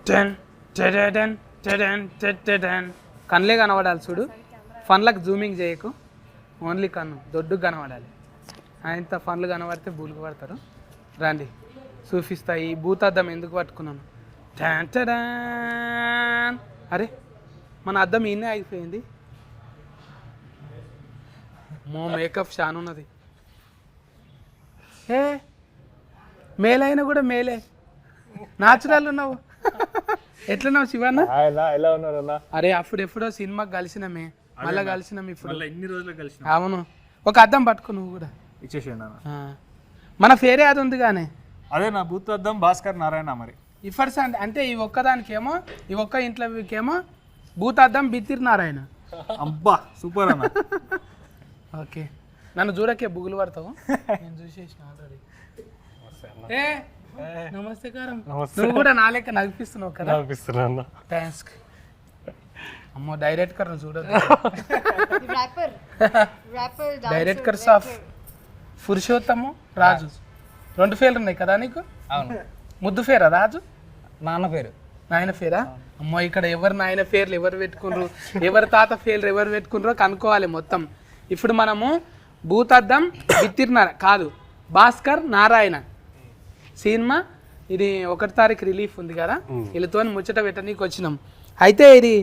Ten టెడెడెన్ టెడెన్ టెడెడెన్. కళ్ళే కనబడాలి చూడు, ఫన్లకు జూమింగ్ చేయకు, ఓన్లీ కన్ను దొడ్డుకు కనబడాలి. ఆయనతో ఫన్లు కనబడితే బూలుకు పడతారు. రండి చూపిస్తా ఈ భూతాద్దం ఎందుకు పట్టుకున్నాను. టెన్ టెడెన్. అరే మన అద్దం ఈయనే అయిపోయింది. మేకప్ షాన్ ఉన్నది. ఏ మేలైనా కూడా మేలే, న్యాచురల్ ఉన్నావు. ఎట్లున్నావు శివన్న? ఎలా ఉన్నారన్నా? అరే అప్పుడు ఎప్పుడో సినిమాకి కలిసినామే, మళ్ళీ కలిసినాం ఇప్పుడు. ఎన్ని రోజులు కలిసి? అవును, ఒక అద్దం పట్టుకో నువ్వు కూడా ఇచ్చేసేయండి. మన పేరే అది ఉంది కానీ అదే నా బూత్ అద్దం భాస్కర్ నారాయణ. మరి ఇఫర్స్ అంటే ఈ ఒక్కదానికేమో, ఈ ఒక్క ఇంట్లోకేమో భూత అద్దం బిత్తిరి నారాయణ. అబ్బా సూపర్ అన్న. ఓకే, నన్ను చూడకే బుగులు పడతావు, నేను చూసేసిన ఆల్రెడీ. ఏ నమస్తే కారం, నువ్వు కూడా నా లెక్క నడిపిస్తున్నావు కదా? నడిపిస్తున్నా. థ్యాంక్స్. అమ్మో డైరెక్ట్ కర్ చూడదు. డైరెక్ట్ కర్ ఆఫ్ పురుషోత్తము రాజు. 2 పేర్లు ఉన్నాయి కదా నీకు? అవును. ముద్దు పేరా రాజు? నాన్న పేరు. నాయన పేరా? అమ్మో ఇక్కడ ఎవరు నాయన పేర్లు ఎవరు పెట్టుకున్నారు, ఎవరి తాత పేర్లు ఎవరు పెట్టుకున్నారో కనుక్కోవాలి మొత్తం. ఇప్పుడు మనము భూతద్దం బిత్తిరినార కాదు, భాస్కర్ నారాయణ సినిమా. ఇది 1 తారీఖు రిలీఫ్ ఉంది కదా, వీళ్ళతో ముచ్చట పెట్టనీకి వచ్చినాం. అయితే ఇది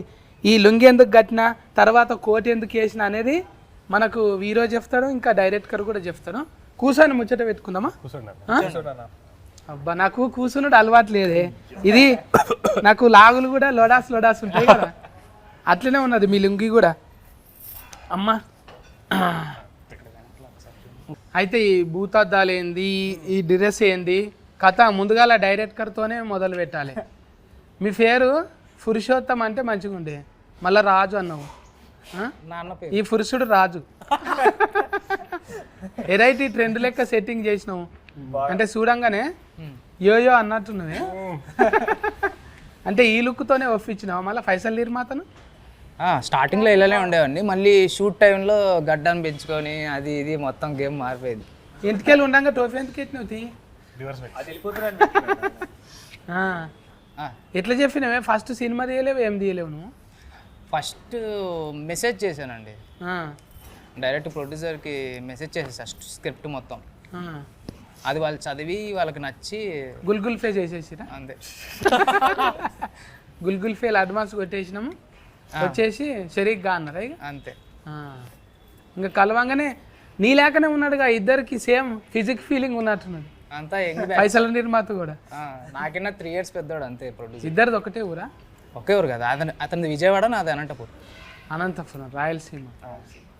ఈ లుంగి ఎందుకు కట్టినా, తర్వాత కోట్ ఎందుకు వేసిన అనేది మనకు వీరో చెప్తాడు, ఇంకా డైరెక్టర్ కూడా చెప్తాడు. కూర్చొని ముచ్చట పెట్టుకుందామా? అబ్బా నాకు కూర్చున్నాడు అలవాటు లేదే. ఇది నాకు లాగులు కూడా లోడాస్ ఉంటాయి కదా, అట్లనే ఉన్నది మీ లుంగి కూడా. అమ్మా అయితే ఈ భూతద్దాలు ఏంది, ఈ డ్రెస్ ఏంది కథ ముందుగాల డైరెక్టర్తోనే మొదలు పెట్టాలి. మీ పేరు పురుషోత్తం అంటే మంచిగా ఉండే, మళ్ళీ రాజు అన్నావు. నాన్న పేరు. ఈ పురుషుడు రాజు. ఎరైటీ ట్రెండ్ లెక్క సెట్టింగ్ చేసినావు అంటే చూడంగానే యోయో అన్నట్టున్నవే. అంటే ఈ లుక్తోనే ఒప్పించినావు మళ్ళీ ఫైసల్ నిర్మాతను? స్టార్టింగ్లో ఇలానే ఉండేవాడిని, మళ్ళీ షూట్ టైంలో గడ్డాన్ని పెంచుకొని అది ఇది మొత్తం గేమ్ మారిపోయింది. ఇంటికెళ్ళి ఉండగా టోఫీ ఎందుకు ఎట్టినావు? ఎట్లా చెప్పినవే? ఫస్ట్ సినిమా తీయలేవు, ఏం తీయలేవు నువ్వు? ఫస్ట్ మెసేజ్ చేశానండి, డైరెక్ట్ ప్రొడ్యూసర్కి మెసేజ్ చేసేసా స్క్రిప్ట్ మొత్తం. అది వాళ్ళు చదివి వాళ్ళకి నచ్చి గుల్గుల్ ఫే చేసేసిరా అంతే. గుల్గుల్ ఫేల్ అడ్వాన్స్ కొట్టేసినాము, వచ్చేసి షరీక్గా అన్నారా ఇక అంతే. ఇంకా కలవంగానే నీ లేకనే ఉన్నాడుగా, ఇద్దరికి సేమ్ ఫిజిక్ ఫీలింగ్ ఉన్నట్టున్నది. అంతా పైసల నిర్మాత కూడా నాకన్నా 3 years పెద్దవాడు అంతే ప్రొడ్యూసర్. ఇద్దరిది ఒకటే ఊరా? ఒకే ఊరు కదా, అతనిది విజయవాడ, నాది అనంతపురం. అనంతపురం రాయలసీమ.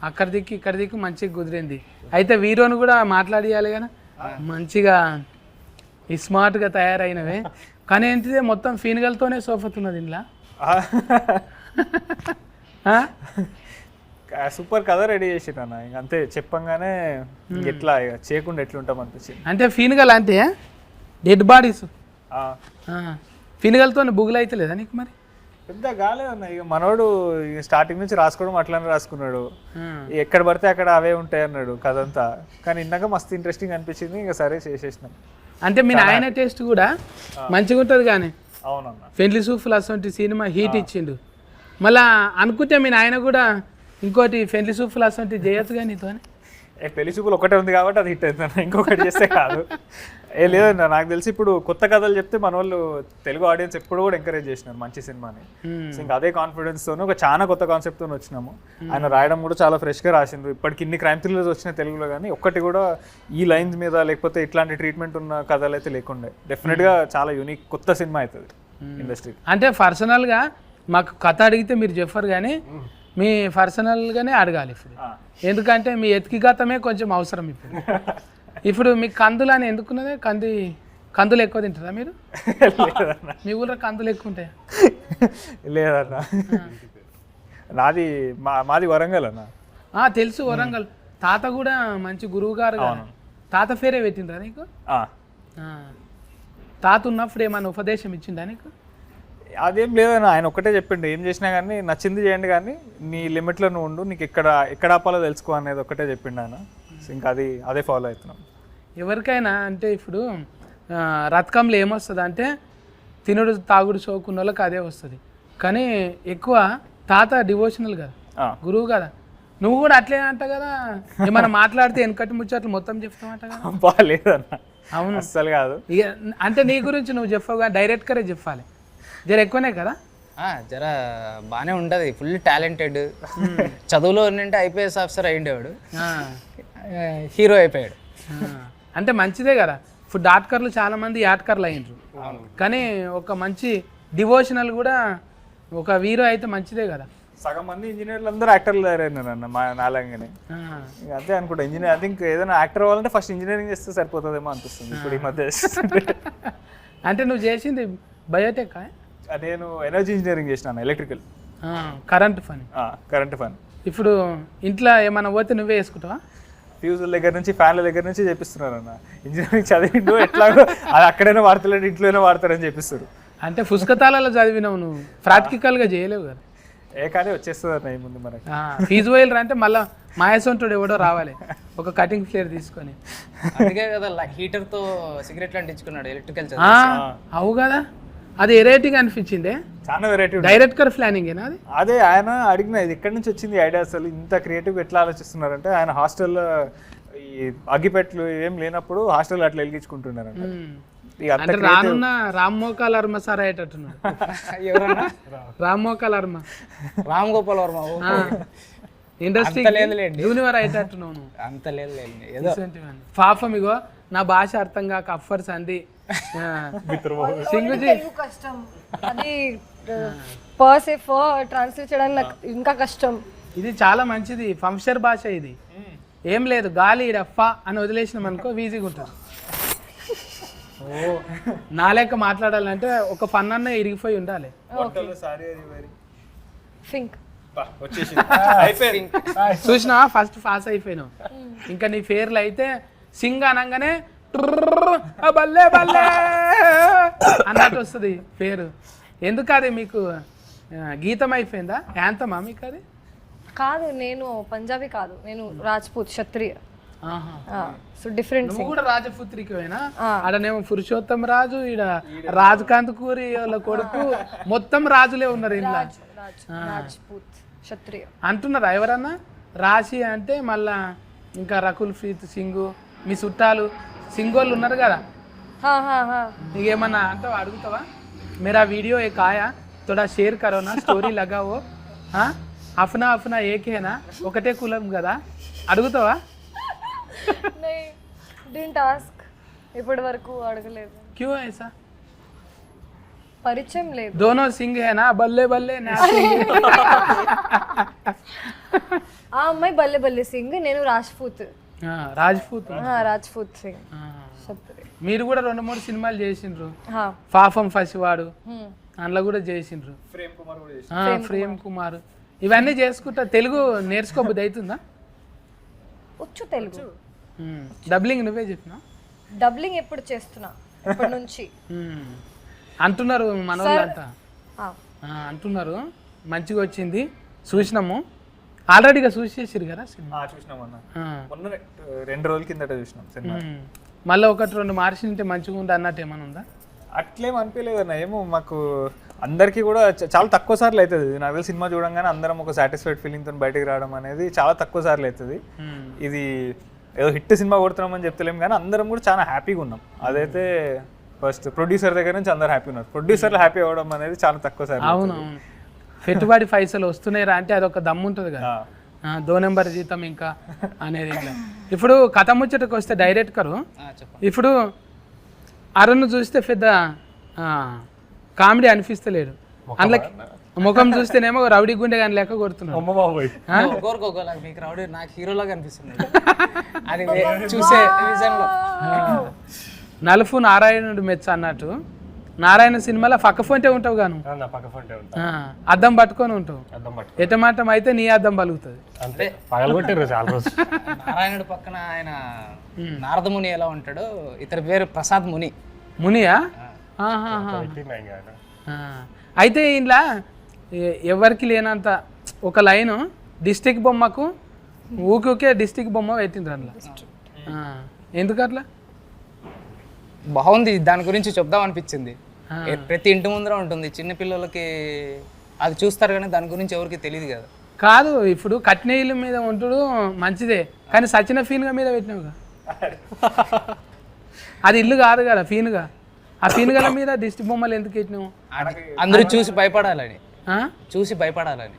అక్కడ దిక్కు ఇక్కడ దిక్కు మంచిగా కుదిరింది. అయితే వీరోని కూడా మాట్లాడియాలి కదా, మంచిగా స్మార్ట్గా తయారైనవే. కానీ ఏంటిదే మొత్తం ఫీనుగలతోనే సోఫతున్నది ఇంట్లో. సూపర్ కథ రెడీ చేసిరన్న, ఇంక అంతే చెప్పంగానే ఎట్లా చేయకుండా ఎట్లుంటాం అనిపించింది. అంటే ఫీనుగల్ అంటే డెడ్ బాడీస్, ఫీనుగలతో బుగులు అయితే లేదా నీకు? మరి పెద్ద కాలేదన్న, ఇక మనోడు స్టార్టింగ్ నుంచి రాసుకోవడం అట్లానే రాసుకున్నాడు, ఎక్కడ పడితే అక్కడ అవే ఉంటాయి అన్నాడు కథ అంతా. కానీ ఇందాక మస్తు ఇంట్రెస్టింగ్ అనిపించింది, ఇంకా సరే చేసేసినాం. అంటే మీ ఆయన టేస్ట్ కూడా మంచిగా ఉంటుంది కానీ. అవునన్న, పెళ్లి సూఫ్లు అసలు సినిమా హీట్ ఇచ్చిండు. మళ్ళా అనుకుంటే మీ ఆయన కూడా ఇంకోటి పెళ్లి సూఫ్లు అసలు చేయొచ్చు కానీ నీతో. పెళ్లి చూపులు ఒకటే ఉంది కాబట్టి అది హిట్ అవుతుందన్న, ఇంకొకటి చేస్తే కాదు. లేదన్న, నాకు తెలిసి ఇప్పుడు కొత్త కథలు చెప్తే మన వాళ్ళు తెలుగు ఆడియన్స్ ఎప్పుడు కూడా ఎంకరేజ్ చేసినారు మంచి సినిమాని. ఇంకా అదే కాన్ఫిడెన్స్ తోనే ఒక చాలా కొత్త కాన్సెప్ట్ తో వచ్చినాము. ఆయన రాయడం కూడా చాలా ఫ్రెష్ గా రాసిండ్రు. ఇప్పటికి ఇన్ని క్రైమ్ థ్రిల్లర్స్ వచ్చినాయి తెలుగులో, కానీ ఒక్కటి కూడా ఈ లైన్స్ మీద లేకపోతే ఇట్లాంటి ట్రీట్మెంట్ ఉన్న కథలు అయితే లేకుండే. డెఫినెట్ గా చాలా యూనిక్ కొత్త సినిమా అవుతుంది ఇండస్ట్రీ. అంటే పర్సనల్ గా మాకు కథ అడిగితే మీరు చెప్పరు కానీ మీ పర్సనల్ గానే అడగాలి ఇప్పుడు, ఎందుకంటే మీ ఎతికిగతమే కొంచెం అవసరం ఇప్పుడు. ఇప్పుడు మీకు కందులు అని ఎందుకున్నదే? కందులు ఎక్కువ తింటారా మీరు? మీ ఊళ్ళో కందులు ఎక్కువ ఉంటాయా? లేదన్న, మాది వరంగల్ అన్న. తెలుసు వరంగల్. తాత కూడా మంచి గురువు గారు. తాత పేరే పెట్టిండ్రా నీకు? తాత ఉన్నప్పుడు ఏమన్నా ఉపదేశం ఇచ్చిండా నీకు? అదేం లేదన్న, ఆయన ఒక్కటే చెప్పిండు, ఏం చేసినా కానీ నచ్చింది చేయండి కానీ నీ లిమిట్లో నువ్వు ఉండు, నీకు ఎక్కడ ఆపాలో తెలుసుకో అనేది ఒక్కటే చెప్పిండు ఆయన. ఇంకా అదే ఫాలో అవుతున్నాం. ఎవరికైనా అంటే ఇప్పుడు రథకంలో ఏమొస్తుంది అంటే తినుడు తాగుడు షోకున్న వాళ్ళకి అదే వస్తుంది. కానీ ఎక్కువ తాత డివోషనల్ కదా, గురువు కదా, నువ్వు కూడా అట్లే అంట కదా, ఏమైనా మాట్లాడితే వెనకటి ముచ్చట్లు మొత్తం చెప్తామంట కదా. బాగాలేదన్న. అవును అస్సలు కాదు. ఇక అంటే నీ గురించి నువ్వు చెప్పవు కానీ డైరెక్ట్గానే చెప్పాలి. జర ఎక్కువనే కదా. జర బాగానే ఉంటుంది, ఫుల్ టాలెంటెడ్. చదువులో ఏంటంటే ఐపీఎస్ ఆఫీసర్ అయ్యిండేవాడు, హీరో అయిపోయాడు. అంటే మంచిదే కదా. ఇప్పుడు డాక్టర్లు చాలా మంది యాట్కర్లు అయ్యిండ్రు, కానీ ఒక మంచి డివోషనల్ కూడా ఒక హీరో అయితే మంచిదే కదా. సగం మంది ఇంజనీర్లు అందరూ యాక్టర్లు తయారైనారు అన్న మా నాలంగానే. అదే అనుకుంటా ఇంజనీర్, ఐ థింక్ ఏదైనా యాక్టర్ అవ్వాలంటే ఫస్ట్ ఇంజనీరింగ్ చేస్తే సరిపోతుందేమో అనిపిస్తుంది ఇప్పుడు ఈ మధ్య. అంటే నువ్వు చేసింది బయోటెక్? నేను ఎనర్జీ ఇంజనీరింగ్ చేసినాను, electrical, current fun. Current fun. ఇప్పుడు ఇంట్లో ఏమైనా పోతే నువ్వే వేసుకుంటావా? ఫ్యూజుల దగ్గర నుంచి ఫ్యాన్ల దగ్గర నుంచి చేపిస్తున్నారు అన్న. ఇంజనీరింగ్ చదివిండు ఎట్లాగో అది అక్కడైనా వాడతలేడు, ఇంట్లోనే వాడతారని చెప్పిస్తారు. అంటే పుస్తకాలలో చదివినావు నువ్వు, ప్రాక్టికల్గా చేయలేవు కదా. కానీ వచ్చేస్తుంది అన్న ఈ ముందు మనకి. ఫీజు పోయిలరా అంటే మళ్ళీ మాయసొంటుడు ఎవడో రావాలి ఒక కటింగ్ ఫ్లేర్ తీసుకొని. అందుకే కదా హీటర్తో సిగరెట్లు అంటించుకున్నాడు ఎలక్ట్రికల్. అవు కదా, అది వెరైటీగా అనిపించిందే. చాలా వెరైటీ. డైరెక్టర్ ప్లానింగేనా అది? అదే ఆయన అడిగిన ఇది ఎక్కడి నుంచి వచ్చింది ఐడియా, అసలు ఇంత క్రియేటివ్ ఎట్లా ఆలోచిస్తున్నారంటే ఆయన హాస్టల్లో ఈ అగ్గిపెట్లు ఏం లేనప్పుడు హాస్టల్ అట్లా వెలిగించుకుంటున్నారంట. అంటే రానున్న రామ్ మోకాల్ వర్మ సార్ అయ్యేటట్టున్నాడు. ఎవరన్నా? రామ్ మోకాల్ వర్మ, రామ్ గోపాల్ వర్మ ఇండస్ట్రీ జూనియర్ అయ్యేటట్టున్నావు. అంత లేదు ఏదో పాపం ఇగో నా భాష అర్థం కాక అఫర్స్ అంది సింగుజీ. కష్టం అది పర్సే ట్రాన్స్లేట్ చేయడానికి నాకు ఇంకా కష్టం. ఇది చాలా మంచిది ఫంక్షన్ భాష. ఇది ఏం లేదు, గాలి డఫా అని వదిలేసినాం అనుకో ఈజీగా ఉంటుంది. నా లెక్క మాట్లాడాలంటే ఒక ఫన్ అన్న ఇరిగిపోయి ఉండాలి. చూసినా ఫస్ట్ పాస్ అయిపోయినావు. ఇంకా నీ పేర్లు అయితే సింగ్ అనగానే బల్లే బల్లే అన్నట్టు వస్తుంది పేరు. ఎందుకు అది మీకు గీతం అయిపోయిందా, యాంతమా మీకు అది? కాదు, నేను పంజాబీ కాదు, నేను రాజ్పూత్ క్షత్రియ. So different. నువ్వు కూడా రాజపుత్రికవేనా? ఆడనేమో పురుషోత్తం రాజు, ఈడ రాజకాంత్ కూరి వాళ్ళ కొడుకు, మొత్తం రాజులే ఉన్నారు ఇంట్లో. రాజ్పూత్ క్షత్రియ అంటున్నారా ఎవరన్నా? రాశి అంటే మళ్ళా ఇంకా రకుల్ ప్రీత్ సింగ్, మీ చుట్టాలు సింగోళ్ళు ఉన్నారు కదా, నీకేమన్నా అంటావా, అడుగుతావా? मेरा वीडियो एक आया, थोड़ा शेयर करो ना, స్టోరీ लगाओ. అఫ్నా అఫ్నా ఏకేనా, ఒకటే కులం కదా, అడుగుతావా? ఇప్పటి వరకు అడగలేదు. క్యూ ఐసా? పరిచయం లేదు. दोनों सिंह है ना, बल्ले बल्ले ना सिंह. ఆ అమ్మాయి బల్లె బల్లె సింగ్, నేను రాజ్పూత్. రాజ్పూత్ సింగ్. మీరు కూడా 2-3 సినిమాలు చేసిండ్రు. పాపం ఫసివాడు అందులో కూడా చేసిండ్రు, ప్రేమ్ కుమార్. ఇవన్నీ చేసుకుంటా తెలుగు నేర్చుకోబుద్ది అవుతుందా? వచ్చు తెలుగు. డబ్లింగ్ నువ్వే చెప్పినా? డబ్లింగ్ ఎప్పుడు చేస్తున్నా, ఇప్పటి నుంచి అంటున్నారు మన వాళ్ళంతా, అంటున్నారు మంచిగా వచ్చింది. చూసినాము ఆల్రెడీగా చూసేసారు కదా సినిమా. చూసినామన్నా, 2 రోజుల కిందట చూసినాం సినిమా. మళ్ళీ 1-2 మార్చింటే మంచిగా ఉంది అన్నట్టు ఏమైనా ఉందా? అట్లేం అనిపించలేదన్న. ఏమో మాకు అందరికీ కూడా చాలా తక్కువ సార్లు అవుతుంది. నాకు తెలిసి సినిమా చూడంగానే అందరం ఒక సాటిస్ఫైడ్ ఫీలింగ్తో బయటకు రావడం అనేది చాలా తక్కువ సార్లు అవుతుంది. ఇది ఏదో హిట్ సినిమా కొడుతున్నామని చెప్తలేం కానీ అందరం కూడా చాలా హ్యాపీగా ఉన్నాం. అదైతే ఫస్ట్ ప్రొడ్యూసర్ దగ్గర నుంచి అందరు హ్యాపీ ఉన్నారు. ప్రొడ్యూసర్లు హ్యాపీ అవ్వడం అనేది చాలా తక్కువ సార్లు. అవునవును, పెట్టుబడి పైసలు వస్తున్నాయిరా అంటే అదొక దమ్ము ఉంటుంది కదా, 2 నెంబర్ జీతం ఇంకా అనేది. ఇప్పుడు కథ ముచ్చటకు వస్తే డైరెక్టరు, ఇప్పుడు అరుణ్ చూస్తే పెద్ద కామెడీ అనిపిస్తలేడు, అందులో ముఖం చూస్తేనేమో రౌడీ గుండె కానీ లెక్క కొడుతున్నాడు. మీకు రౌడీ, నాకు హీరోలాగా అనిపిస్తుంది అది చూసే విజన్లో. నలుపు నారాయణుడు మెచ్చ అన్నట్టు, నారాయణ సినిమాలో పక్క ఫోంటే ఉంటావు గాను, అద్దం పట్టుకొని ఉంటావు. ఎటమాటం అయితే నీ అద్దం పలుకుతుంది. నారాయణుడు పక్కన ఆయన నారదముని ఎలా ఉంటాడో, ఇతని పేరు ప్రసాద్ ముని. మునియా? అయితే ఇంట్లో ఎవరికి లేనంత ఒక లైను డిస్టిక్ బొమ్మకు ఊకే డిస్టిక్ బొమ్మ పెట్టిండ్రు అందులో. ఎందుకు అట్లా? బాగుంది, దాని గురించి చెప్దాం అనిపించింది. ప్రతి ఇంటి ముందర ఉంటుంది. చిన్న పిల్లలకి అది చూస్తారు కానీ దాని గురించి ఎవరికి తెలియదు కదా. కాదు ఇప్పుడు కట్టిన ఇల్లు మీద ఉంటుడు మంచిదే, కానీ సచిన ఫీన్గా మీద పెట్టినావుగా. అది ఇల్లు కాదు కదా ఫీన్గా. ఆ ఫీన్గల మీద దిష్టి బొమ్మలు ఎందుకు పెట్టినావు? అందరూ చూసి భయపడాలని, చూసి భయపడాలని.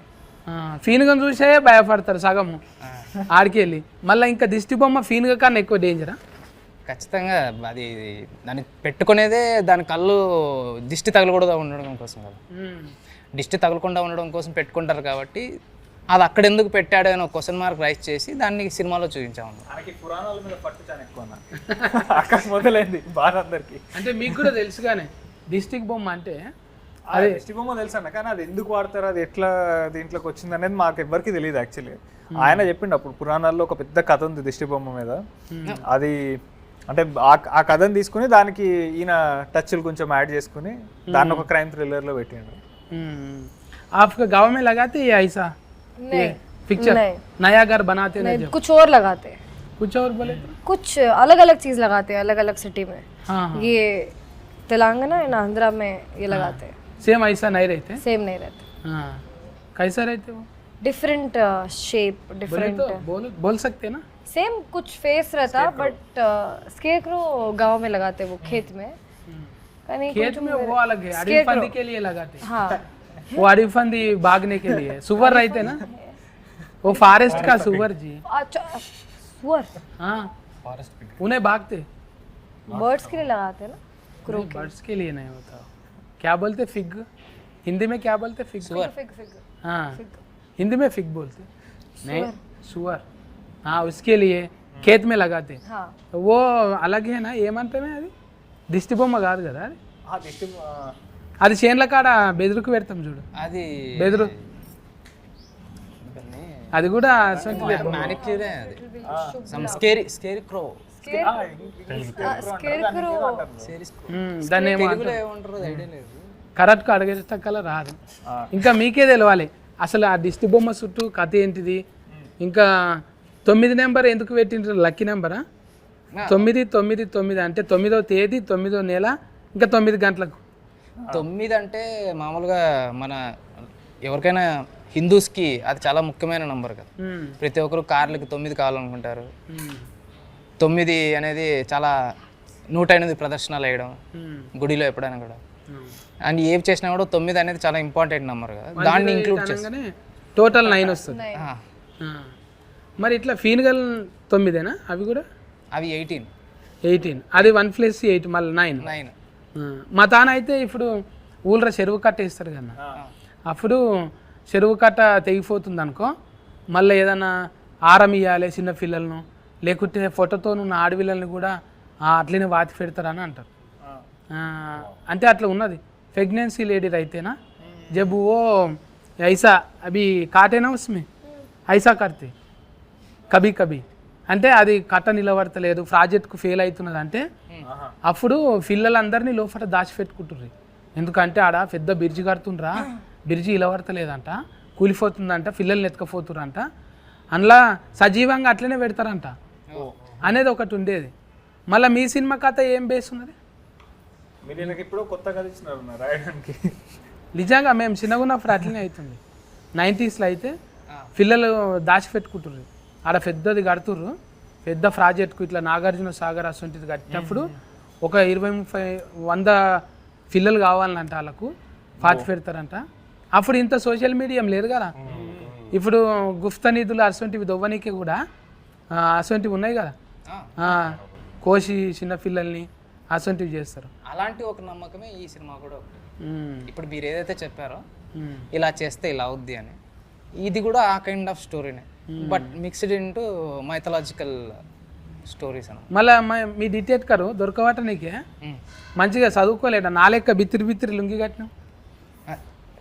ఫీన్గా చూసే భయపడతారు సగము ఆడికి వెళ్ళి. మళ్ళీ ఇంకా దిష్టి బొమ్మ ఫీన్గా కన్నా ఎక్కువ డేంజరా? ఖచ్చితంగా అది దాన్ని పెట్టుకునేదే దాని కళ్ళు దిష్టి తగలకూడదు ఉండడం కోసం కదా. దిష్టి తగలకుండా ఉండడం కోసం పెట్టుకుంటారు కాబట్టి అది అక్కడ ఎందుకు పెట్టాడు అని ఒక క్వశ్చన్ మార్క్ రైజ్ చేసి దాన్ని సినిమాలో చూపించాము. పురాణాల మీద పట్టు చాలా ఎక్కువ అక్కడ మొదలైంది బాగా అందరికి. అంటే మీకు కూడా తెలుసుగానే దిష్టికి బొమ్మ అంటే అదే దిష్టి బొమ్మ తెలుసు అన్న, కానీ అది ఎందుకు వాడతారు, అది ఎట్లా దీంట్లోకి వచ్చింది అనేది మాకు ఎవరికి తెలియదు యాక్చువల్లీ. ఆయన చెప్పిండు అప్పుడు పురాణాల్లో ఒక పెద్ద కథ ఉంది దిష్టి బొమ్మ మీద. అది అంటే ఆ కథను తీసుకుని దానికి ఈయన టచ్లు కొంచెం యాడ్ చేసుకుని దాన్ని ఒక క్రైమ్ థ్రిల్లర్లో పెట్టిండు. आपका गाँव में लगाते ये ऐसा पिक्चर नया घर बनाते नहीं, कुछ और लगाते हैं, कुछ और बोले कुछ अलग अलग चीज लगाते हैं अलग अलग सिटी में. हाँ ये तेलंगाना एंड आंध्रा में ये लगाते हैं. सेम ऐसा नहीं रहते. सेम नहीं रहते, हाँ कैसा रहते वो? Different shape different. तो बोल सकते ना. सेम कुछ फेस रहता बट स्केरक्रो गांव में लगाते वो खेत में. खेत में वो अलग है, Scarecrow. अड़ीफंदी के लिए लगाते. हाँ वो अड़ीफंदी भागने के लिए. सुअर रहते ना, वो फॉरेस्ट का सुअर जी. अच्छा सुअर हाँ उन्हें भागते. बर्ड्स के लिए लगाते हैं ना. बर्ड्स के लिए नहीं होता. क्या बोलते फिग? हिंदी में क्या बोलते? फिग. Fig fig. हाँ हिंदी में फिग बोलते. नहीं सुअर. हाँ उसके लिए खेत में लगाते. हाँ तो वो अलग है ना. ఏమంటే అది దిష్టి బొమ్మ కాదు కదా అది. అది చేన్ల కాడ బెదురుకు పెడతాం చూడు, అది బెదురు. అది కూడా మ్యానిక్యూరే, అది సమ్ స్కేరీ క్రో. स्केरक्रो దాన్ని ఏమో తెలుగులో ఏమంటారో ఐడియా లేదు. కరెక్ట్గా అడగేటక్కల రాదు. ఇంకా మీకే తెలవాలి అసలు ఆ దిష్టి బొమ్మ చుట్టూ కథ ఏంటిది. ఇంకా 9 నెంబర్ ఎందుకు పెట్టిండ్రు? లక్కీ నెంబరా? 999 అంటే 9వ తేదీ 9వ నెల ఇంకా 9 గంటలకు. 9 అంటే మామూలుగా మన ఎవరికైనా హిందూస్కి అది చాలా ముఖ్యమైన నంబర్ కదా. ప్రతి ఒక్కరు కార్లకి 9 కావాలనుకుంటారు. 9 అనేది చాలా 108 ప్రదర్శనలు వేయడం గుడిలో ఎప్పుడైనా కూడా. అండ్ ఏవి చేసినా కూడా 9 అనేది చాలా ఇంపార్టెంట్ నెంబర్ కదా, దాన్ని ఇంక్లూడ్ చేసి టోటల్ 9 వస్తుంది. మరి ఇట్లా ఫీన్గల్ 9ఏనా అవి కూడా? అవి 18 అది 1+8 మళ్ళీ 9. మా తాన అయితే ఇప్పుడు ఊళ్ళో చెరువు కట్ట వేస్తారు కదా, అప్పుడు చెరువు కట్ట తెగిపోతుంది అనుకో, మళ్ళీ ఏదైనా ఆరం ఇవ్వాలి చిన్న పిల్లలను, లేకుంటే ఫోటోతో ఉన్న ఆడపిల్లల్ని కూడా అట్లనే వాతి పెడతారని అంటారు. అంటే అట్లా ఉన్నది. ప్రెగ్నెన్సీ లేడీ అయితేనా జబ్ ఓ ఐసా అవి కాటేనా ఉస్మే ఐసా కడితే కబీ కబీ అంటే అది కట్ట నిలబడతలేదు, ప్రాజెక్ట్కు ఫెయిల్ అవుతున్నది అంటే అప్పుడు పిల్లలందరినీ లోపల దాచిపెట్టుకుంటుర్రు. ఎందుకంటే ఆడ పెద్ద బిర్జి కడుతుండ్రా, బిర్జి నిలబడతలేదంట, కూలిపోతుందంట, పిల్లల్ని ఎత్తుకపోతుర్రంట, అందులో సజీవంగా అట్లనే పెడతారంట అనేది ఒకటి ఉండేది. మళ్ళీ మీ సినిమా కథ ఏం బేస్ ఉన్నది? నిజంగా మేము చిన్నగా ఉన్నప్పుడు అట్లనే అవుతుంది. 90sలో అయితే పిల్లలు దాచిపెట్టుకుంటుర్రు, ఆడ పెద్దది కడుతుర్రు, పెద్ద ప్రాజెక్ట్కు ఇట్లా నాగార్జున సాగర్ అసొంటిది కట్టినప్పుడు ఒక 20-100 పిల్లలు కావాలంట, వాళ్ళకు పాతి పెడతారంట. అప్పుడు ఇంత సోషల్ మీడియా లేదు కదా. ఇప్పుడు గుప్త నిధులు అసొంటివి దొవ్వనీకి కూడా అసొంటివి ఉన్నాయి కదా, కోసి చిన్న పిల్లల్ని అసొంటివి చేస్తారు. అలాంటి ఒక నమ్మకమే ఈ సినిమా కూడా. ఇప్పుడు మీరు ఏదైతే చెప్పారో ఇలా చేస్తే ఇలా అవుద్ది అని, ఇది కూడా ఆ కైండ్ ఆఫ్ స్టోరీనే, but mixed into mythological stories అన్న. మళ్ళీ మీ డిటెక్టర్ దొరకవట నీకే మంచిగా చదువుకోలేట, నా లెక్క బిత్తిరి లుంగి కట్టినాం.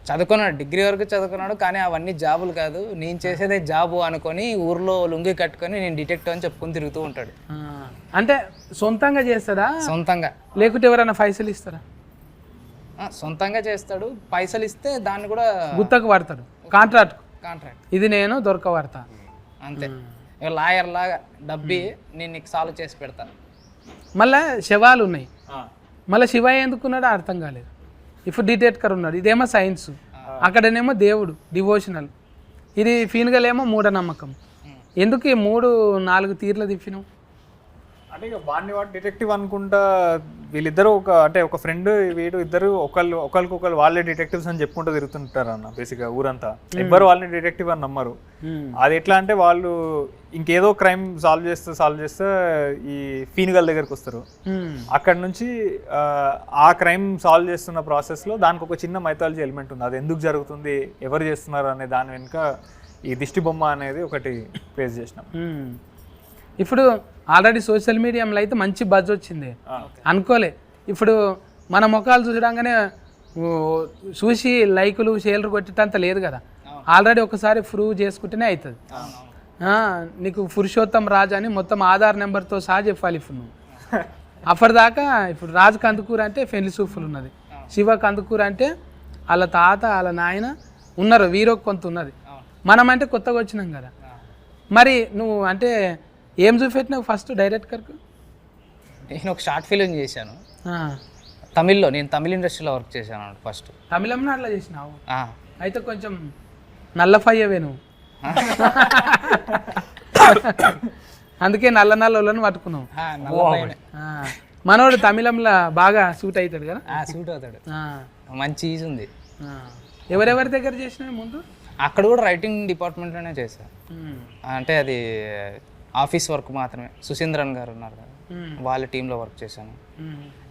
చదువుకున్నాడు, డిగ్రీ వరకు చదువుకున్నాడు, కానీ అవన్నీ జాబులు కాదు, నేను చేసేదే జాబు అనుకొని ఊర్లో లుంగి కట్టుకొని నేను డిటెక్టివ్ అని చెప్పుకొని తిరుగుతూ ఉంటాడు. అంటే సొంతంగా చేస్తాడా? సొంతంగా, లేకుంటే ఎవరైనా పైసలు ఇస్తారా? సొంతంగా చేస్తాడు, పైసలు ఇస్తే దాన్ని కూడా గుత్తకు వాడతాడు, కాంట్రాక్ట్. ఇది నేను దొరకబడతా అంతే, లాయర్ లాగా డబ్బి నేను నీకు సాల్వ్ చేసి పెడతాను. మళ్ళీ శవాలు ఉన్నాయి, మళ్ళీ శివయ్య ఎందుకున్నాడో అర్థం కాలేదు. ఇప్పుడు డిటెక్టర్ ఉన్నాడు, ఇదేమో సైన్స్, అక్కడనేమో దేవుడు డివోషనల్, ఇది ఫీన్గల్ ఏమో మూఢనమ్మకం. ఎందుకు ఈ 3-4 తీర్ల తిప్పినావు? అంటే ఇక వాడిని డిటెక్టివ్ అనుకుంటా వీళ్ళిద్దరూ ఒక ఫ్రెండ్ వీడు ఇద్దరు ఒకరికొకరు వాళ్ళే డిటెక్టివ్స్ అని చెప్పుకుంటూ తిరుగుతుంటారు అన్న బేసిక్గా ఊరంతా. ఎవ్వరు వాళ్ళని డిటెక్టివ్ అని నమ్మరు. అది ఎట్లా అంటే వాళ్ళు ఇంకేదో క్రైమ్ సాల్వ్ చేస్తే ఈ ఫీనిగల్ దగ్గరికి వస్తారు. అక్కడ నుంచి ఆ క్రైమ్ సాల్వ్ చేస్తున్న ప్రాసెస్లో దానికి ఒక చిన్న మైథాలజీ ఎలిమెంట్ ఉంది. అది ఎందుకు జరుగుతుంది, ఎవరు చేస్తున్నారు అనే దాని వెనుక ఈ దిష్టి బొమ్మ అనేది ఒకటి ప్లేస్ చేసినాం. ఇప్పుడు ఆల్రెడీ సోషల్ మీడియాలో అయితే మంచి బజ్ వచ్చింది అనుకోలే. ఇప్పుడు మన ముఖాలు చూడగానే చూసి లైకులు షేర్లు కొట్టేటంత లేదు కదా, ఆల్రెడీ ఒకసారి ప్రూవ్ చేసుకుంటేనే అవుతుంది. నీకు పురుషోత్తం రాజు అని మొత్తం ఆధార్ నెంబర్తో సహా చెప్పాలి. ఇప్పుడు నువ్వు అప్పటిదాకా ఇప్పుడు రాజు కందుకూరు అంటే పెళ్లి సూఫులు ఉన్నది, శివ కందుకూరు అంటే వాళ్ళ తాత వాళ్ళ నాయన ఉన్నారు, వీరో కొంత ఉన్నది. మనం అంటే కొత్తగా వచ్చినాం కదా. మరి నువ్వు అంటే ఏం చూపెట్టినావు ఫస్ట్ డైరెక్టర్కు? నేను ఒక షార్ట్ ఫిలిం చేశాను తమిళ్లో. నేను తమిళ ఇండస్ట్రీలో వర్క్ చేశాను ఫస్ట్. తమిళంలో అట్లా చేసినావు? అయితే కొంచెం నల్లఫయ్యవే నువ్వు. అందుకే నల్ల వాళ్ళని పట్టుకున్నావు. మనోడు తమిళంలో బాగా సూట్ అవుతాడు కదా? సూట్ అవుతాడు, మంచి ఈజ్ ఉంది. ఎవరెవరి దగ్గర చేసినావు ముందు? అక్కడ కూడా రైటింగ్ డిపార్ట్మెంట్లోనే చేశాను. అంటే అది ఆఫీస్ వర్క్ మాత్రమే. సుశీంద్రన్ గారు ఉన్నారు కదా, వాళ్ళ టీంలో వర్క్ చేశాను.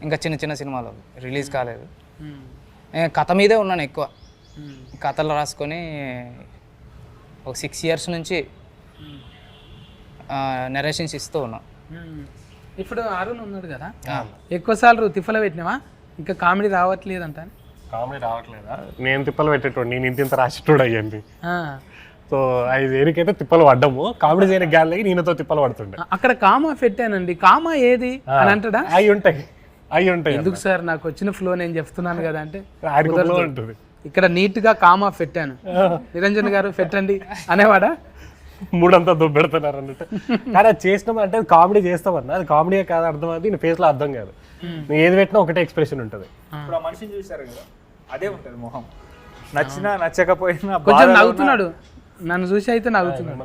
ఇంకా చిన్న చిన్న సినిమాలు రిలీజ్ కాలేదు. కథ మీదే ఉన్నాను ఎక్కువ. కథలు రాసుకొని ఒక 6 years నుంచి నెరేషన్స్ ఇస్తూ ఉన్నాం. ఇప్పుడు అరుణ్ ఉన్నాడు కదా, ఎక్కువసార్లు తిప్పలు పెట్టినావా? ఇంకా కామెడీ రావట్లేదంట. కామెడీ రావట్లేదా? నేను తిప్పలు పెట్టేటోడు, నేను ఇంత రాసేటోడు అయ్యండి. సో అది దేనికైతే తిప్పలు పడ్డాము, కామెడీ చేయని గ్యాలకి నేనతో తిప్పలు పడుతుండే. అక్కడ కామా పెట్టానండి, కామా ఏది అని అంటాడా? అవి ఉంటాయి. ఎందుకు సార్, నాకు వచ్చిన ఫ్లో నేను చెప్తున్నాను కదా అంటే ఉంటుంది. ఇక్కడ నీట్ గా కామా పెట్టాను, నిరంజన్ గారు పెట్టండి అనేవాడా? మూడంతా దుబ్బెడుతున్నారు అన్నట్టు. కానీ అది చేసినాం అంటే అది కామెడీ చేస్తామన్నా, అది కామెడీ కాదు అర్థం, అది నీ ఫేస్ లో అర్థం కాదు. నువ్వు ఏది పెట్టినా ఒకటే ఎక్స్ప్రెషన్ ఉంటుంది. ఇప్పుడు ఆ మనిషిని చూసారు కదా, అదే ఉంటుంది మొహం. నచ్చినా నచ్చకపోయినా కొంచెం నవ్వుతున్నాడు, నన్ను చూసి అయితే నవ్వుతున్నాడు.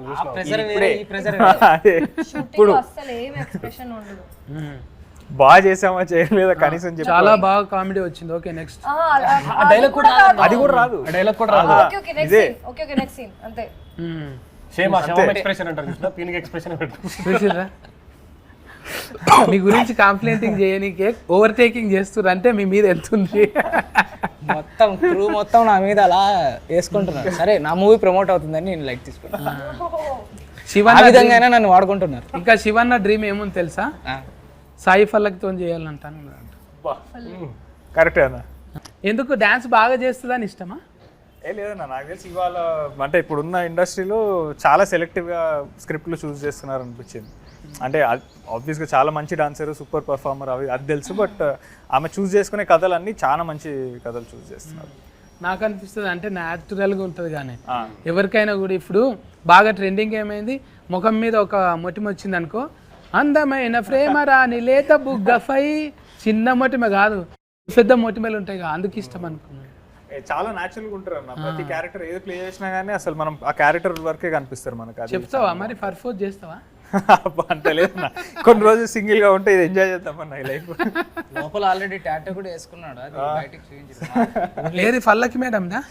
ఇప్పుడు బాగా చేసామా చేయలేదా కనీసం చెప్పు. చాలా బాగా కామెడీ వచ్చింది. Okay next. అది కూడా రాదు, డైలాగ్ కూడా రాదు. ఇదే ఎక్స్ప్రెషన్ అంటారు, పీనింగ్ ఎక్స్ప్రెషన్ చూసిరా? మీ గురించి కంప్లైంటింగ్ చేయనీకే ఓవర్టేకింగ్ చేస్తున్నారు అంటే మీ మీద ఎంత ఉంది. మొత్తం క్రూ మొత్తం నా మీద అలా వేసుకుంటున్నారు. సరే నా మూవీ ప్రమోట్ అవుతుందని నేను లైక్ తీసుకున్నాను. శివన్న విధంగానే నన్ను వాడుకుంటున్నారు. ఇంకా శివన్న డ్రీమ్ ఏముంది తెలుసా? సాయి ఫల్లక్తో చేయాలంటాను. కరెక్టే అన్న. ఎందుకు డాన్స్ బాగా చేస్తుందని ఇష్టమా? లేదన్నా, నాకు తెలిసి ఇవాళ అంటే ఇప్పుడున్న ఇండస్ట్రీలో చాలా సెలెక్టివ్గా స్క్రిప్ట్లు చూస్ చేస్తున్నారు అనిపించింది. అంటే ఆబ్వియస్గా చాలా మంచి డాన్సర్, సూపర్ పర్ఫార్మర్ అది తెలుసు. బట్ ఆమె చూస్ చేసుకునే కథలన్నీ చాలా మంచి కథలు చూస్ చేస్తున్నారు. నాకు అనిపిస్తుంది అంటే న్యాచురల్గా ఉంటుంది. కానీ ఎవరికైనా కూడా ఇప్పుడు బాగా ట్రెండింగ్ ఏమైంది, ముఖం మీద ఒక మొటిమ వచ్చింది అనుకో, అందమైన ప్రేమ రాని లేత బుగ్గఫై, చిన్న మొటిమ కాదు పెద్ద మొటిమలు ఉంటాయి కదా, అందుకు ఇష్టం అనుకున్నాను. చాలా న్యాచురల్గా ఉంటారు అన్న. ప్రతి క్యారెక్టర్ ఏది ప్లే చేసినా కానీ అసలు మనం ఆ క్యారెక్టర్ వరకే కనిపిస్తారు మనకు. చెప్తావా మరి, పర్ఫోజ్ చేస్తావా? అంత లేదు, కొన్ని రోజులు సింగిల్ గా ఉంటే ఇది ఎంజాయ్ చేద్దామన్న లైఫ్. లోపల ఆల్రెడీ టాటూ కూడా వేసుకున్నాడు, అది బయటికి చూపించారు. లేదు పల్లకి మేడం దా?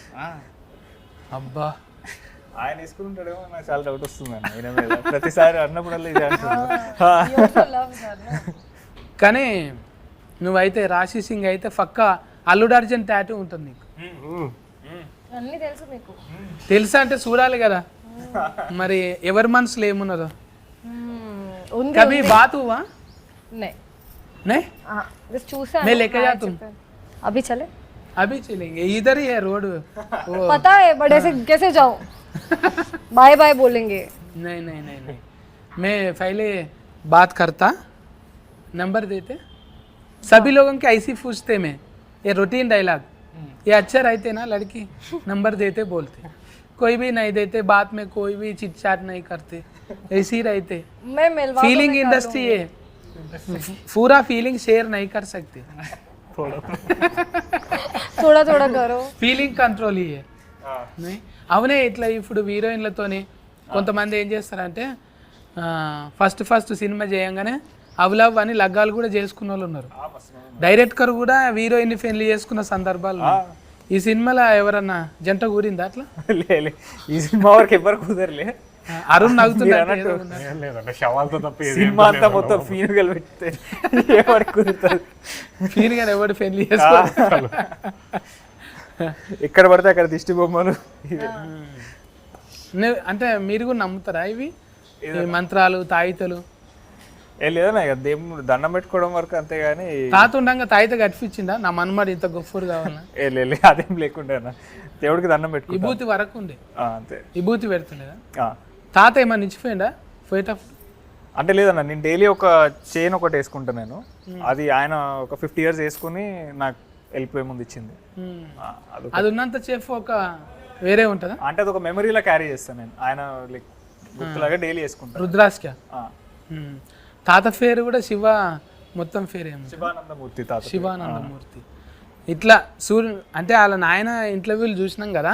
అబ్బా ఆయన వేసుకుంటాడేమో, నాకు చాలా డౌట్ వస్తుంది అన్న ఆయన మీద. ప్రతిసారి అన్నప్పుడల్లా ఇది అంటున్నాడు. కానీ నువ్వైతే రాశి సింగ్ అయితే పక్కా అల్లుడు అర్జున్ టాటూ ఉంటుంది నీకు. తెలుసా అంటే చూడాలి కదా మరి ఎవరి మనసులో ఏమున్నదో. कभी बात हुआ? नहीं चूसा मैं लेके जा तुम अभी चले? अभी चलेंगे, इधर ही है रोड. पता है बड़े से कैसे जाऊं? बाय बाय बोलेंगे. नहीं नहीं नहीं नहीं, मैं पहले बात करता, नंबर देते, सभी लोगों के ऐसी पूछते में, ये रूटीन डायलॉग, ये अच्छा रहते ना लड़की, नंबर देते बोलते, कोई भी नहीं देते, बात में कोई भी चिट चाट नहीं करते, ऐसे ही रहते. मैं मिलवा फीलिंग इंडस्ट्री है, पूरा फीलिंग शेयर नहीं कर सकते. थोड़ा थोड़ा करो ఫీలింగ్ కంట్రోల్ ఇయ్యే అవునే. ఇట్లా ఇప్పుడు హీరోయిన్లతోని కొంతమంది ఏం చేస్తారంటే ఫస్ట్ సినిమా చేయంగానే అవలవ్ అని లగ్గాలు కూడా చేసుకున్న వాళ్ళు ఉన్నారు. డైరెక్టర్ కూడా హీరోయిన్ పెళ్లి చేసుకున్న సందర్భాలు ఉన్నాయి. ఈ సినిమాలో ఎవరన్నా జంట కూరిందా అట్లా? లే ఈ సినిమా వరకు ఎవరు కుదరలే. అరుణ్ నవ్వుతున్నాడు. ఏం లేదంటే శవాలతో తప్ప ఏది సినిమా అంతా మొత్తం ఫీనుగలు పెడితే ఎవరికి కుదురుతుంది? ఫీన్ గాని ఎవడు పెళ్లి చేసుకోవాలి. ఎక్కడ పడితే అక్కడ దిష్టి బొమ్మలు. అంటే మీరు కూడా నమ్ముతారా ఇవి ఈ మంత్రాలు తాయితలు? ఏ లేదన్నా ఇక దేవుడు దండం పెట్టుకోవడం వరకు అంతేగాని తాత ఉండగా తాయిత కట్టించిందా నా మనమాడు ఇంత గొప్పడు కావాలన్నా? ఏ లే అదేం లేకుండా అన్న దేవుడికి దండం పెట్టుకుంటా విభూతి వరకు ఉండే అంతే. విభూతి పెడుతుండేదా? తాత ఏమన్నా ఇచ్చిపోయిందా పోయేటప్పుడు? అంటే లేదన్న నేను డైలీ ఒక చైన్ ఒకటి వేసుకుంటాను నేను. అది ఆయన ఒక 50 years వేసుకుని నాకు వెళ్ళిపోయే ముందు ఇచ్చింది. అది ఉన్నంత సేపు ఒక వేరే ఉంటుందా? అంటే అది ఒక మెమరీలా క్యారీ చేస్తాను నేను. ఆయన లైక్ గుర్తులాగా డైలీ వేసుకుంటాను. రుద్రాస్క తాత పేరు కూడా శివ, మొత్తం పేరు ఏమో శివానందమూర్తి తాత. శివానందమూర్తి. ఇట్లా అంటే వాళ్ళ నాయన ఇంటర్వ్యూలు చూసినాం కదా,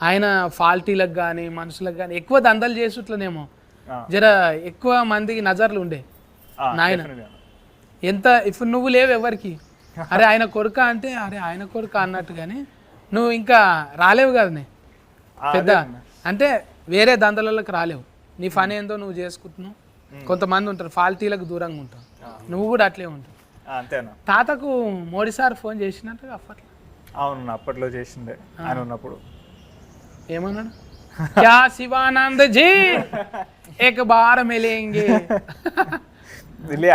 ఆయన ఫాల్టీలకు కానీ మనుషులకు కానీ ఎక్కువ దందలు చేసుట్లనేమో జర ఎక్కువ మందికి నజర్లు ఉండే నాయన. ఎంత ఇప్పుడు నువ్వు లేవు ఎవరికి, అరే ఆయన కొడుక అంటే అరే ఆయన కొడుక అన్నట్టు, కానీ నువ్వు ఇంకా రాలేవు కదా పెద్ద, అంటే వేరే దందలలోకి రాలేవు. నీ పని ఏందో నువ్వు చేసుకుంటున్నావు. కొంతమంది ఉంటారు ఫాల్టీలకు దూరంగా ఉంటావు, నువ్వు కూడా అట్లే ఉంటావు. అంతేనా? తాతకు మోడీ సార్ ఫోన్ చేసినట్టు అప్పట్లో? అవును అప్పట్లో చేసిండే ఆయన ఉన్నప్పుడు. ఏమన్నాడు? క్యా శివానంద్ జీ ఏక బార్ మిలేంగే.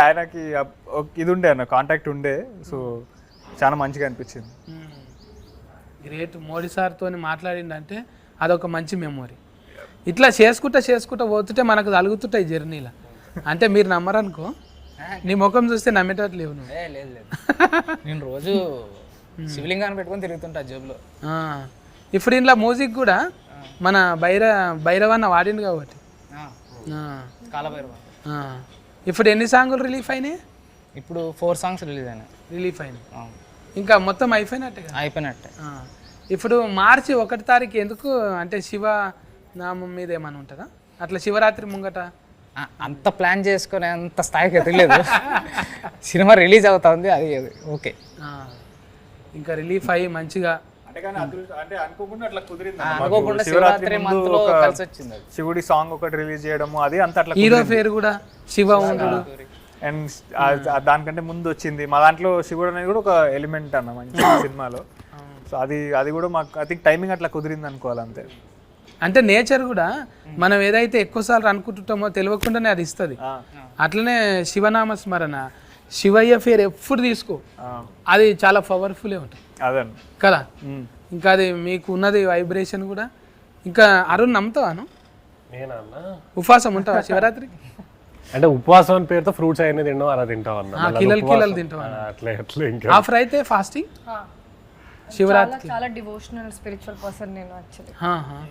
ఆయనకి ఇది ఉండే అన్న కాంటాక్ట్ ఉండే, సో చాలా మంచిగా అనిపించింది. గ్రేట్. మోడీ సార్తో మాట్లాడిందంటే అదొక మంచి మెమొరీ. ఇట్లా చేసుకుంటా పోతుంటే మనకు తలుగుతుంటాయి జర్నీలో. అంటే మీరు నమ్మరనుకో, నీ ముఖం చూస్తే నమ్మేటట్లు లేవు నువ్వు. లేదు లేదు, నేను రోజు శివలింగాన్ని పెట్టుకొని తిరుగుతుంటా జేబులో. ఇప్పుడు ఇంట్లో మ్యూజిక్ కూడా మన భైరవన్న వాడింది కాబట్టి కాలభైరవ. ఇప్పుడు ఎన్ని సాంగులు రిలీఫ్ అయినాయి? ఇప్పుడు 4 songs రిలీజ్ అయినాయి. ఇంకా మొత్తం అయిపోయినట్టే. ఇప్పుడు మార్చి 1వ తారీఖు ఎందుకు అంటే శివ నామం మీద ఏమైనా ఉంటుందా అట్లా? శివరాత్రి ముంగట అంత ప్లాన్ చేసుకునే అంత స్థాయికి ఎదగలేదు. సినిమా రిలీజ్ అవుతా ఉంది, అది ఓకే. ఇంకా రిలీఫ్ అయ్యి మంచిగా అంటే అనుకోకుండా అట్లా కుదిరింది. అనుకోకుండా శివరాత్రి మంత్ లో కలిసి వచ్చింది. శివుడి సాంగ్ ఒకటి రిలీజ్ చేయడము అది అంత అట్లా. హీరో పేరు కూడా శివ ఉండు. అండ్ దానికంటే ముందు వచ్చింది మా దాంట్లో శివుడు అనేది కూడా ఒక ఎలిమెంట్ అన్న మంచి సినిమాలో. సో అది కూడా మాకు ఐ థింక్ టైమింగ్ అట్లా కుదిరింది అనుకోవాలి అంతే. అంటే నేచర్ కూడా మనం ఏదైతే ఎక్కువసార్లు అనుకుంటుంటామో తెలియకుండానే అది ఇస్తుంది. అట్లనే శివనామ స్మరణ, శివయ్య పేరు ఎప్పుడు తీసుకో, అది చాలా పవర్ఫుల్లే ఉంటుంది కదా. ఇంకా అది మీకు ఉన్నది వైబ్రేషన్ కూడా. ఇంకా అరుణ్ నమ్ముతావాను? ఉపవాసం ఉంటావా శివరాత్రికి? అంటే ఉపవాసం అని పేరుతో ఫ్రూట్స్ అయినా తింటాం, అలా తింటాం అన్న. కిలలు తింటావా? అట్లా ఇంకా ఆఫర్ అయితే ఫాస్టింగ్ शिवरात्रि చాలా డివోషనల్ స్పిరిచువల్ पर्सन నేను యాక్చువల్లీ. हाँ हाँ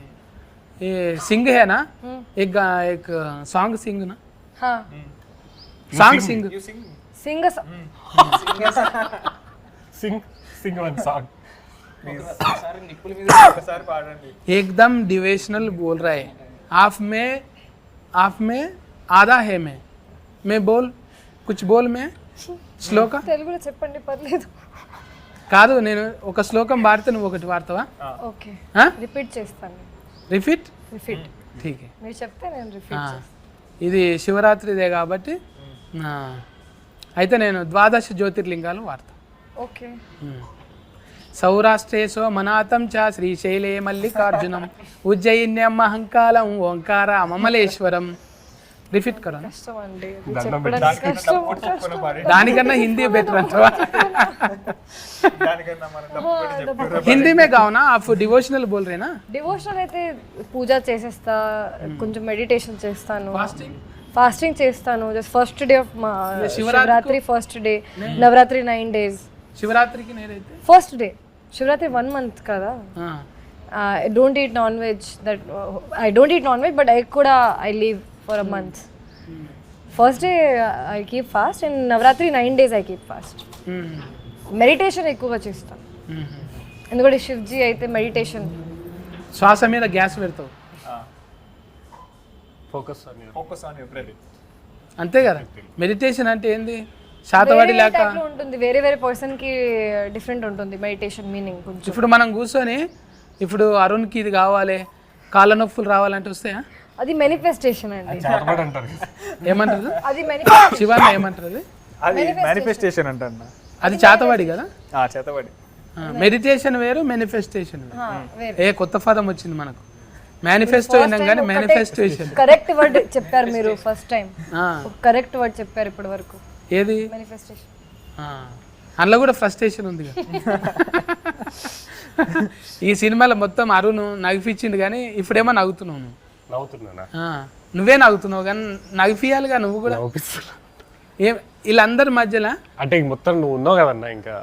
ये सिंग है ना, एक सॉन्ग सिंग ना, हाँ सॉन्ग सिंग सिंग సింగ్ వన్ సాంగ్ एकदम डिवोशनल बोल रहा है. आप में आधा है मैं बोल कुछ बोल मैं శ్లోక తెలుగులో చెప్పండి పర్లేదు. కాదు నేను ఒక శ్లోకం వాడితే నువ్వు ఒకటి వాడతావా? ఓకే రిపీట్ చేస్తాను. రిపీట్ ठीक है మీరు చెప్తే నేను రిపీట్ చేస్తాను. ఇది శివరాత్రిదే కాబట్టి అయితే నేను 12 జ్యోతిర్లింగాలు వాడతా. ఓకే. సౌరాష్ట్రే సోమనాథం చ శ్రీశైలే మల్లికార్జునం ఉజ్జయిన్యం మహంకాళం ఓంకార మమలేశ్వరం. రిపీట్ కరా. కష్టం అండి చెప్పడానికి, కష్టం. దానికన్నా హిందీ బెటర్ అంటావా? హిందీ మే గాओ ना आप डिवोशनल बोल रहे ना. డివోషనల్ అయితే పూజ చేసేస్తా, కొంచెం మెడిటేషన్ చేస్తాను, ఫాస్టింగ్ చేస్తాను. Just first day of Shivaratri, first day Navaratri 9 days. శివరాత్రికి నేనైతే ఫస్ట్ డే శివరాత్రి 1 month కదా. I don't eat non-veg. I don't eat non-veg, but I kuda I leave for a month. First day I keep fast, and Navratri 9 days I keep fast. Meditation ఎక్కువగా చేస్తాను. ఎందుకంటే శివ్జీ అయితే meditation. శ్వాస మీద gas పెడతావు focus on your breath. అంతే కదా. Meditation అంటే ఏంది? శాతవాడి లేక ఉంటుంది, వేరే వేరే పర్సన్ కి డిఫరెంట్ ఉంటుంది మెడిటేషన్ మీనింగ్ కొంచెం. ఇప్పుడు మనం కూర్చొని ఇప్పుడు అరుణ్కి ఇది కావాలి, కాళ్ళ నొప్పులు రావాలంటే వస్తాయా? అది మేనిఫెస్టేషన్ అండి. అంటారు. ఏమంటారు అది manifestation. శివాన్న ఏమంటారు అది? అది మేనిఫెస్టేషన్ అంట. అది చేతవాడి కదా. చేతబడి. మెడిటేషన్ వేరు, మేనిఫెస్టేషన్ వేరు. వేరు. ఏ కొత్త పదం వచ్చింది మనకు. మేనిఫెస్టో అయినాం కానీ మేనిఫెస్టేషన్ కరెక్ట్ వర్డ్ చెప్పారు మీరు ఫస్ట్ టైం. కరెక్ట్ వర్డ్ చెప్పారు ఇప్పటి వరకు. ఏది? మేనిఫెస్టేషన్. అందులో కూడా ఫ్రస్ట్రేషన్ ఉంది కదా. ఈ సినిమాలో మొత్తం అరుణ్ నగిపించిండు కానీ ఇప్పుడేమో నవ్వుతున్నావు నువ్వు. నవ్వుతున్నానా? నువ్వే నవ్వుతున్నావు కానీ నగిపియాలిగా నువ్వు కూడా. ఏం వీళ్ళందరి మధ్యలో అంటే మొత్తం నువ్వు ఉన్నావు కదన్నా, ఇంకా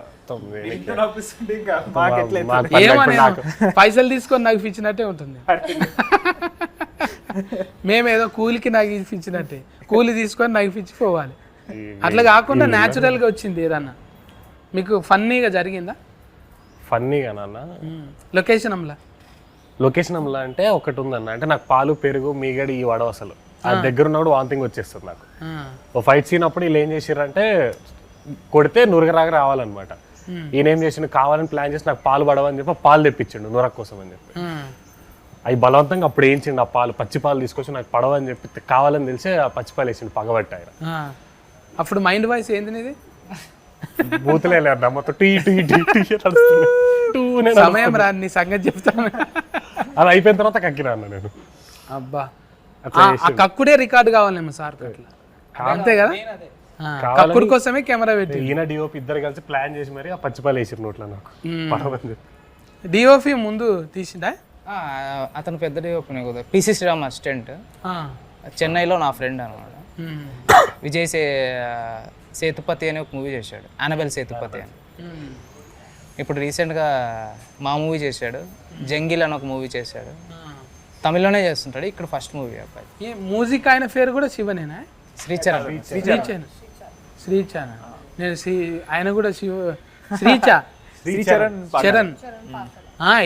ఏమో పైసలు తీసుకొని నగిపించినట్టే ఉంటుంది. మేమేదో కూలికి నగిపించినట్టే, కూలి తీసుకొని నగిపించి పోవాలి. అట్లా కాకుండా న్యాచురల్గా వచ్చింది ఏదన్నా. మీకు ఫన్నీగా జరిగిందా? ఫన్నీగా నాన్న లొకేషన్ అమ్లా? లొకేషన్ అమ్లా అంటే ఒకటి ఉందన్న, అంటే నాకు పాలు పెరుగు మీగడి ఈ వడవ అసలు ఆ దగ్గర ఉన్నప్పుడు వాంతింగ్ వచ్చేస్తుంది నాకు. ఓ ఫైట్ సీన్ అప్పుడు వీళ్ళు ఏం చేసిర్రంటే కొడితే నురగరాగా రావాలన్నమాట. ఈయన ఏం చేసిండు, కావాలని ప్లాన్ చేసి నాకు పాలు పడవని చెప్పి పాలు తెప్పించిండు నురగ కోసం అని చెప్పి. అవి బలవంతంగా అప్పుడు వేయించిండు ఆ పాలు, పచ్చి పాలు తీసుకొచ్చి నాకు పడవని చెప్పి కావాలని తెలిసి ఆ పచ్చి పాలు వేసిండు పగబట్టి ఆయన. అప్పుడు మైండ్ వాయిస్ ఏంది నీది? బూతులే లేదు మొత్తం టీ టీ టీ టీ నడుస్తుంది. సమయం రా నీ సంగతి చెప్తాను. అది అయిపోయిన తర్వాత కక్కినా అన్న నేను. అబ్బా ఆ కక్కుడే రికార్డు కావాలేమో సార్ అట్లా. అంతే కదా, కక్కుడు కోసమే కెమెరా పెట్టి ఈయన డిఓపి ఇద్దరు కలిసి ప్లాన్ చేసి మరి ఆ పచ్చిపాలు వేసారు నోట్లో నాకు పడవని చెప్పి. డిఓపి ముందు తీసిందా? అతను పెద్ద డిఓపి కదా, పిసి శ్రీరామ్ అసిస్టెంట్, చెన్నైలో నా ఫ్రెండ్ అనమాట. విజయ్ సేతుపతి అని ఒక మూవీ చేశాడు, అనబెల్ సేతుపతి అని. ఇప్పుడు రీసెంట్గా మా మూవీ చేశాడు, జంగిల్ అని ఒక మూవీ చేశాడు. తమిళ్లోనే చేస్తుంటాడు, ఇక్కడ ఫస్ట్ మూవీ అబ్బాయి. ఈ మ్యూజిక్ ఆయన పేరు కూడా శివనేనా? శ్రీచరణ్. శ్రీచరణ్ నేను ఆయన కూడా శివ శ్రీచా చరణ్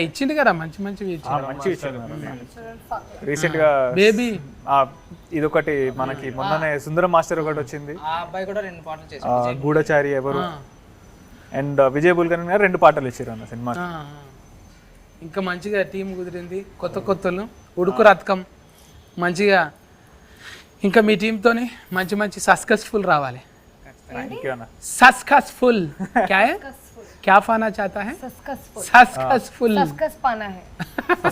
ఇచ్చింది కదా, మంచి మంచివి ఇచ్చింది. రీసెంట్ గా బేబీ ఇదొకటి మనకి మొన్ననే సుందరం మాస్టర్ ఒకటి వచ్చింది, ఆ అబ్బాయి కూడా 2 పాటలు చేశాడు, గూఢచారి ఎవరు అండ్ విజయ్ బుల్కన్ గారు 2 పాటలు ఇచ్చారు అన్న సినిమా. ఇంకా మంచిగా టీం కుదిరింది, కొత్త కొత్తలు ఉడుకు రథకం మంచిగా. ఇంకా మీ టీంతోని మంచి మంచి సక్సెస్ఫుల్ రావాలి. సక్సెస్ఫుల్ क्या है, क्या पाना चाहता है? सक्सेसफुल सक्सेस पाना है,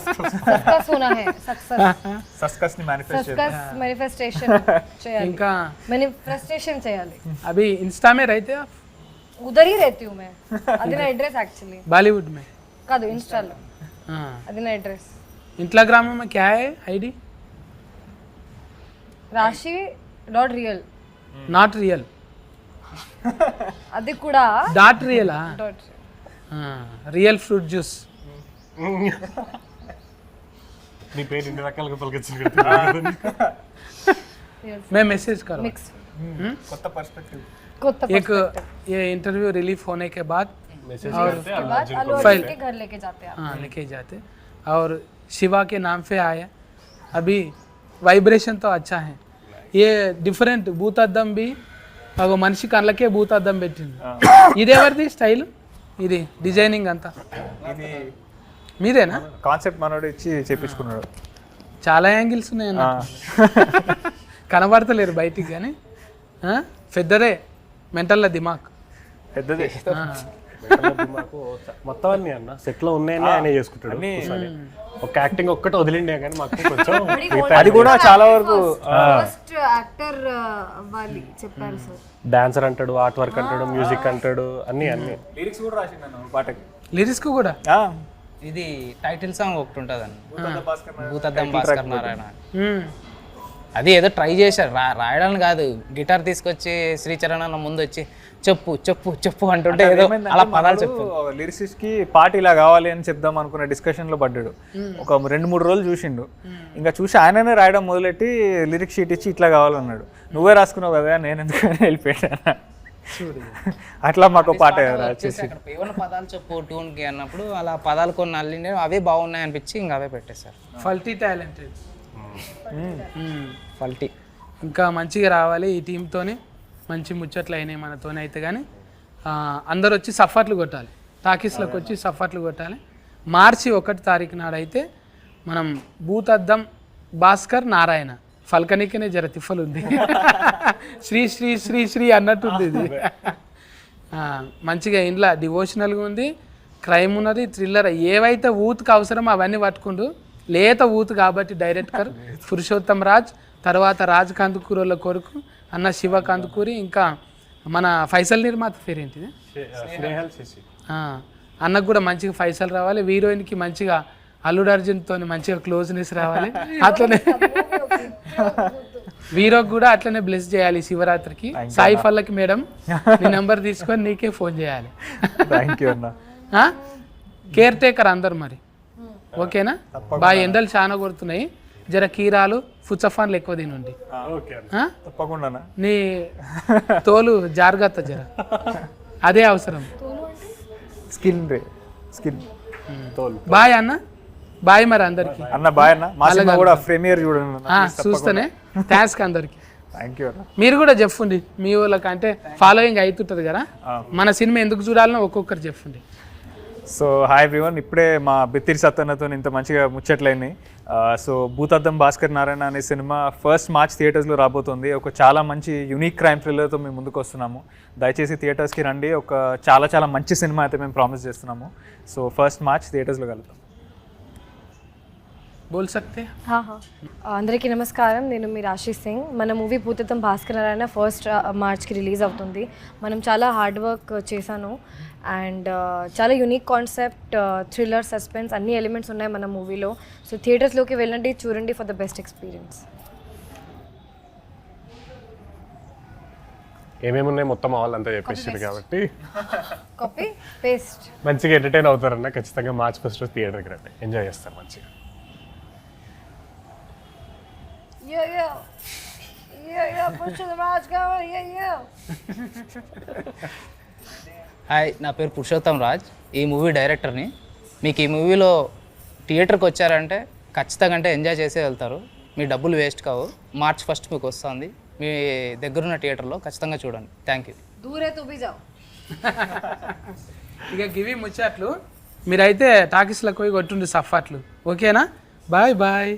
सक्सेस होना है, సక్సెస్ ని मैनिफेस्टेशन చేయాలి, ఇంకా मैनिफेस्टेशन చేయాలి. अभी इंस्टा में रहते आप? उधर ही रहती हूँ मैं, అది నా అడ్రస్ యాక్చువల్లీ. बॉलीवुड में కాదు, ఇన్స్టాలో అది నా అడ్రస్. इंस्टाग्राम में क्या है आईडी? rashi.real. నాట్ రియల్, అది కూడా డాట్ రియలా? Real fruit juice. నీ పేరు ఇన్ని రకాలుగా పలికించింది. मैं मैसेज करो मिक्स కొత్త పర్స్పెక్టివ్. एक ये इंटरव्यू रिलीफ होने के बाद మెసేజ్ फाइल के घर लेके जाते हैं. हाँ लेके जाते और शिवा के नाम पे आया. अभी वाइब्रेशन तो अच्छा है. ये डिफरेंट భూతద్దం भी అగో మనిషి కళ్ళకే భూతద్దం పెట్టింది. ఇది ఎవరిది స్టైల్? ఇది డిజైనింగ్ అంతా ఇది మీదేనా? కాన్సెప్ట్ మనోడు ఇచ్చి చేపించుకున్నాడు. చాలా యాంగిల్స్ ఉన్నాయన్న, కనబడతలేరు బయటికి కానీ పెద్దదే మెంటల్ దిమాగ్. పెద్దది మొత్తం అన్ని అన్న సెట్ లో ఉన్నాయని ఆయన చేసుకుంటాడు. ఒక యాక్టింగ్ ఒక్కటి వదిలిండే కానీ మాకు కొంచెం అది కూడా చాలా వరకు ఫస్ట్ యాక్టర్ అవ్వాలి చెప్పారు సార్. డాన్సర్ అంటాడు, ఆర్ట్ వర్క్ అంటాడు, మ్యూజిక్ అంటాడు, అన్ని అన్ని లిరిక్స్ కూడా రాసిండు పాటకి. లిరిక్స్ కూడా ఇది టైటిల్ సాంగ్ ఒకటి ఉంటుంది అన్న, భూతద్దం భాస్కర్ నారాయణ. అది ఏదో ట్రై చేశారు రాయడానికి కాదు, గిటార్ తీసుకొచ్చి శ్రీచరణ్ అన్న ముందు వచ్చి చెప్పు చెప్పు చెప్పు అంటుంటే ఏదో అలా పదాలు చెప్పు. లిరిసిస్ట్ కి పాట ఇలా కావాలి అని చెప్దాం అనుకున్న డిస్కషన్ లో పడ్డాడు. ఒక 2-3 రోజులు చూసిండు, ఇంకా చూసి ఆయననే రాయడం మొదలెట్టి లిరిక్ షీట్ ఇచ్చి ఇట్లా కావాలన్నాడు. నువ్వే రాసుకున్నావు కదా, నేను ఎందుకు వెళ్ళిపోయాను. అట్లా మాకు పాట వచ్చేసి అక్కడ ఏమైనా పదాలు చెప్పు ట్యూన్కి అన్నప్పుడు అలా పదాలు కొన్ని అల్లిండే అవే బాగున్నాయి అనిపించి ఇంకా అవే పెట్టేశారు. ఫల్టీ టాలెంటెడ్, ఫల్టీ ఇంకా మంచిగా రావాలి ఈ టీంతోని. మంచి ముచ్చట్లు అయినాయి మనతోనే అయితే. కానీ అందరు వచ్చి సఫర్లు కొట్టాలి, టాకీస్లోకి వచ్చి సఫర్లు కొట్టాలి. మార్చి 1 తారీఖు నాడైతే మనం భూతద్దం భాస్కర్ నారాయణ ఫల్కనికనే జర తిఫలు ఉంది. శ్రీ శ్రీ శ్రీ శ్రీ అన్నట్టుంది ఇది. మంచిగా ఇంట్లో డివోషనల్గా ఉంది, క్రైమ్ ఉన్నది, థ్రిల్లర్, ఏవైతే ఊతుకు అవసరమో అవన్నీ పట్టుకుంటూ లేత ఊతు కాబట్టి డైరెక్టర్ పురుషోత్తం రాజ్, తర్వాత రాజ్ కందుకూరుల కొడుకు అన్న శివ కందుకూరి, ఇంకా మన ఫైసల్ నిర్మాత పేరేంటిది అన్నకు కూడా మంచిగా ఫైసల్ రావాలి. హీరోయిన్కి మంచిగా అల్లుడు అర్జున్తో మంచిగా క్లోజ్నెస్ రావాలి. అట్లనే వీరోకి కూడా అట్లనే బ్లెస్ చేయాలి శివరాత్రికి. సాయి ఫల్లకి మేడం నీ నెంబర్ తీసుకొని నీకే ఫోన్ చేయాలి. కేర్ టేకర్ అందరు మరి ఓకేనా? బాగా ఎండలు చాలా కొడుతున్నాయి, జర కీరాలు ఫుచ్చఫాన్లు ఎక్కువ తినండి. తప్పకుండా నీ తోలు జాగ్రత్త జర, అదే అవసరం. స్కిన్ బాయ్ అన్న, బాయ్ మరి అందరికి అన్న, బాయ్ అన్న. మా సినిమా కూడా ప్రీమియర్ చూడండి చూస్తేనే. థ్యాంక్స్ అందరికి. థ్యాంక్ యూ అన్న. మీరు కూడా చెప్పండి మీ వాళ్ళకి, అంటే ఫాలోయింగ్ అవుతుంటుంది కదా, మన సినిమా ఎందుకు చూడాలనో ఒక్కొక్కరు చెప్పండి. సో హాయ్ ఎవ్రీవన్, ఇప్పుడే మా బిత్తిరి సత్తన్నతో ఇంత మంచిగా ముచ్చట్లయినాయి. సో భూతద్దం భాస్కర్ నారాయణ అనే సినిమా 1 మార్చ్ థియేటర్స్లో రాబోతుంది. ఒక చాలా మంచి యూనిక్ క్రైమ్ థ్రిల్లర్తో మేము ముందుకు వస్తున్నాము. దయచేసి థియేటర్స్కి రండి. ఒక చాలా చాలా మంచి సినిమా అయితే మేము ప్రామిస్ చేస్తున్నాము. సో 1 మార్చ్ థియేటర్స్లో కలుద్దాం. బోల్ సక్తే? అందరికీ నమస్కారం, నేను మీ ఆశీష్ సింగ్. మన మూవీ భూతద్దం భాస్కర్ నారాయణ 1 మార్చ్కి రిలీజ్ అవుతుంది. మనం చాలా హార్డ్ వర్క్ చేశాను అండ్ చాలా యూనిక్ కాన్సెప్ట్, థ్రిల్లర్, సస్పెన్స్ అన్ని ఎలిమెంట్స్ ఉన్నాయి మన మూవీలో. సో థియేటర్స్లోకి వెళ్ళండి, చూడండి ఫర్ ద బెస్ట్ ఎక్స్పీరియన్స్. ఏమేమి ఉన్నాయి మొత్తం వాళ్ళంతా చెప్పేసారు కాబట్టి కాపీ పేస్ట్ మంచిగా ఎంటర్టైన్ అవుతారన్న. ఖచ్చితంగా మార్చ్ 1 థియేటర్కి రండి, ఎంజాయ్ చేస్తారు మంచిగా. హాయ్, నా పేరు పురుషోత్తం రాజ్, ఈ మూవీ డైరెక్టర్ని. మీకు ఈ మూవీలో థియేటర్కి వచ్చారంటే ఖచ్చితంగా అంటే ఎంజాయ్ చేసే వెళ్తారు, మీ డబ్బులు వేస్ట్ కావు. మార్చ్ 1 మీకు వస్తుంది, మీ దగ్గరున్న థియేటర్లో ఖచ్చితంగా చూడండి. Thank you. దూరే తుబి జావ్. ఇక గివి ముచ్చట్లు, మీరైతే టాకీస్లకు పోయి కొట్టుండి సఫాట్లు. ఓకేనా? Bye bye.